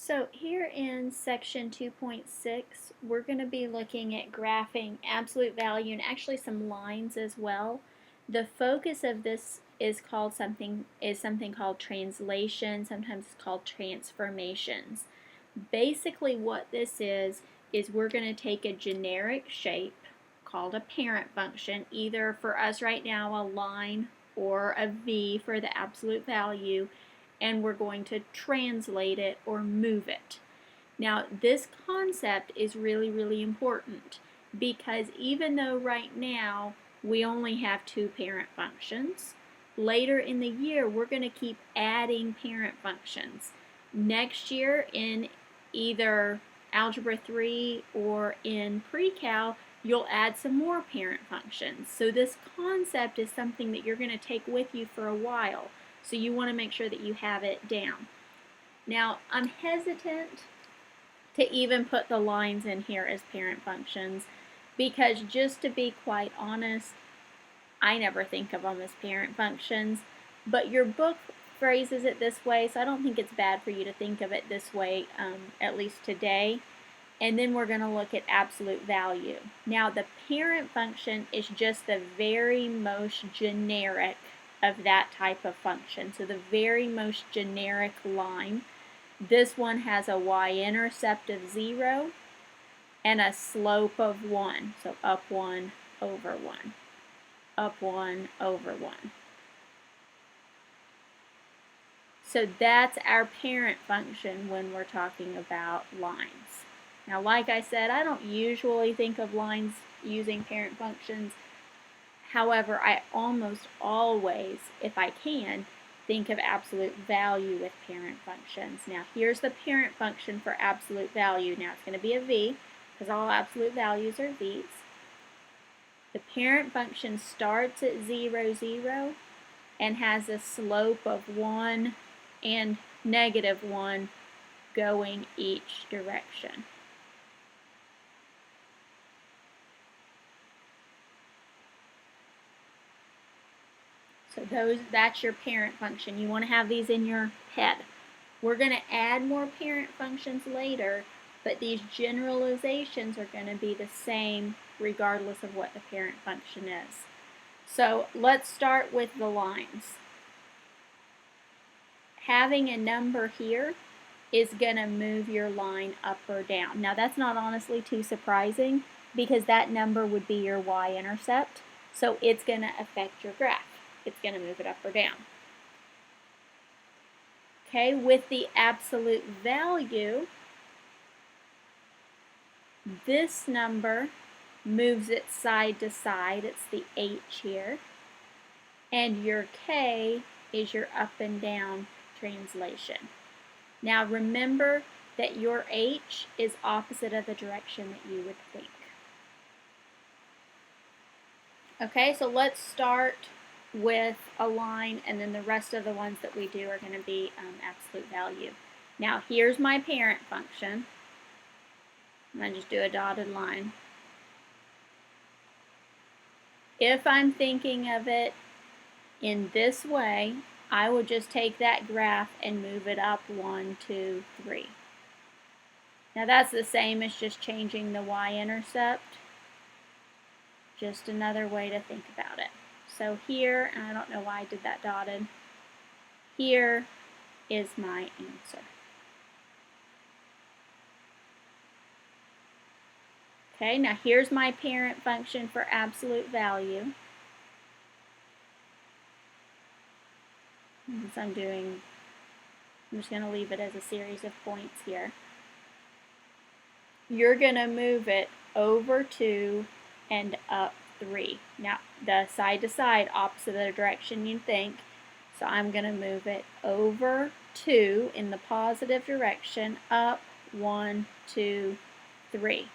So here in section 2.6, we're going to be looking at graphing absolute value and actually some lines as well. The focus of this is something called translation, sometimes it's called transformations. Basically what this is we're going to take a generic shape called a parent function, either for us right now a line or a v for the absolute value, and we're going to translate it or move it. Now, this concept is really, really important because even though right now we only have two parent functions, later in the year we're going to keep adding parent functions. Next year in either Algebra 3 or in Pre-Cal, you'll add some more parent functions. So this concept is something that you're going to take with you for a while. So you want to make sure that you have it down. Now, I'm hesitant to even put the lines in here as parent functions because, just to be quite honest, I never think of them as parent functions, but your book phrases it this way, so I don't think it's bad for you to think of it this way, at least today. And then we're going to look at absolute value. Now, the parent function is just the very most generic of that type of function. So the very most generic line. This one has a y-intercept of 0 and a slope of 1. So up 1 over 1. Up 1 over 1. So that's our parent function when we're talking about lines. Now, like I said, I don't usually think of lines using parent functions. However, I almost always, if I can, think of absolute value with parent functions. Now, here's the parent function for absolute value. Now, it's going to be a v, because all absolute values are v's. The parent function starts at 0, 0, and has a slope of 1 and negative 1 going each direction. So that's your parent function. You want to have these in your head. We're going to add more parent functions later, but these generalizations are going to be the same regardless of what the parent function is. So let's start with the lines. Having a number here is going to move your line up or down. Now, that's not honestly too surprising because that number would be your y-intercept, so it's going to affect your graph. It's going to move it up or down. Okay, with the absolute value, this number moves it side to side. It's the h here. And your k is your up and down translation. Now remember that your h is opposite of the direction that you would think. Okay, so let's start with a line, and then the rest of the ones that we do are going to be absolute value. Now here's my parent function. I'm going to just do a dotted line. If I'm thinking of it in this way, I would just take that graph and move it up 1, 2, 3. Now that's the same as just changing the y-intercept. Just another way to think about it. So here, and I don't know why I did that dotted, here is my answer. Okay, now here's my parent function for absolute value. So I'm just going to leave it as a series of points here. You're going to move it over 2 and up 3. Now, the side to side, opposite of the direction you think. So I'm going to move it over 2 in the positive direction, up 1, 2, 3.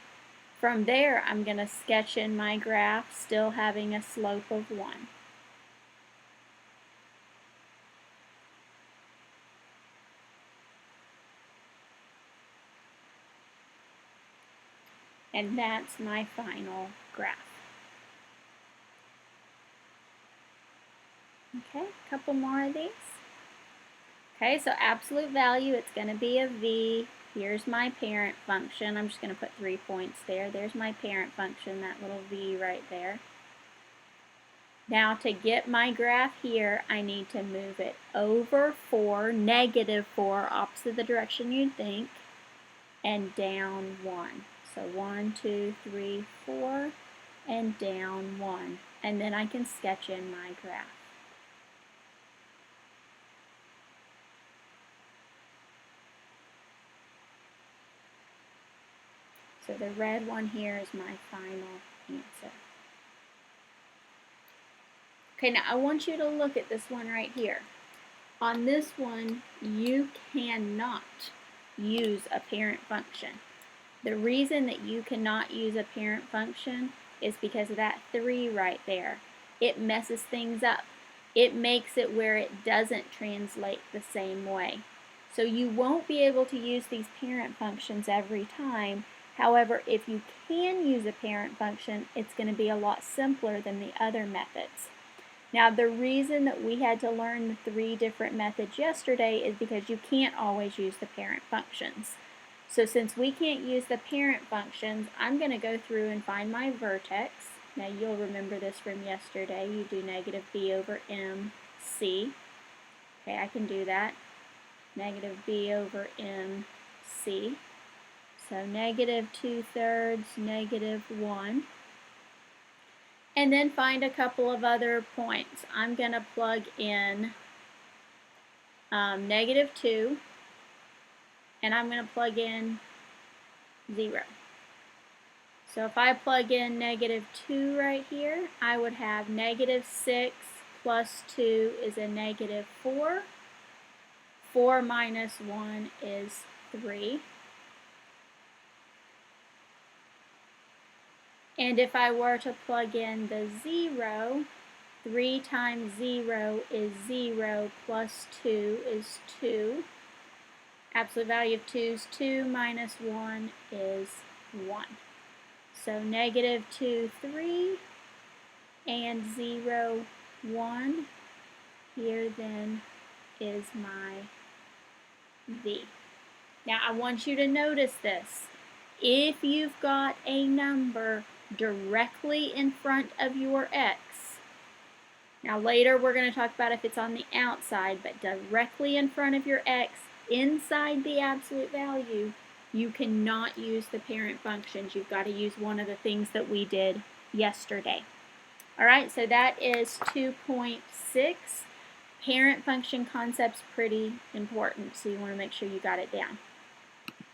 From there, I'm going to sketch in my graph, still having a slope of 1. And that's my final graph. Okay, a couple more of these. Okay, so absolute value, it's going to be a v. Here's my parent function. I'm just going to put 3 points there. There's my parent function, that little v right there. Now to get my graph here, I need to move it over 4, negative 4, opposite the direction you'd think, and down 1. So 1, 2, 3, 4, and down 1. And then I can sketch in my graph. So the red one here is my final answer. Okay, now I want you to look at this one right here. On this one, you cannot use a parent function. The reason that you cannot use a parent function is because of that 3 right there. It messes things up. It makes it where it doesn't translate the same way. So you won't be able to use these parent functions every time. However, if you can use a parent function, it's going to be a lot simpler than the other methods. Now, the reason that we had to learn the 3 different methods yesterday is because you can't always use the parent functions. So since we can't use the parent functions, I'm going to go through and find my vertex. Now, you'll remember this from yesterday. You do negative b over mc. Okay, I can do that. Negative b over mc. So negative 2/3, negative 1. And then find a couple of other points. I'm going to plug in negative 2, and I'm going to plug in 0. So if I plug in negative 2 right here, I would have negative 6 plus 2 is a negative 4. 4 minus 1 is 3. And if I were to plug in the 0, 3 times 0 is 0 plus 2 is 2. Absolute value of 2 is 2 minus 1 is 1. So negative 2, 3, and 0, 1. Here then is my v. Now I want you to notice this. If you've got a number directly in front of your x, now later we're going to talk about if it's on the outside, but directly in front of your x, inside the absolute value, you cannot use the parent functions. You've got to use one of the things that we did yesterday. Alright, so that is 2.6. Parent function concept's pretty important, so you want to make sure you got it down.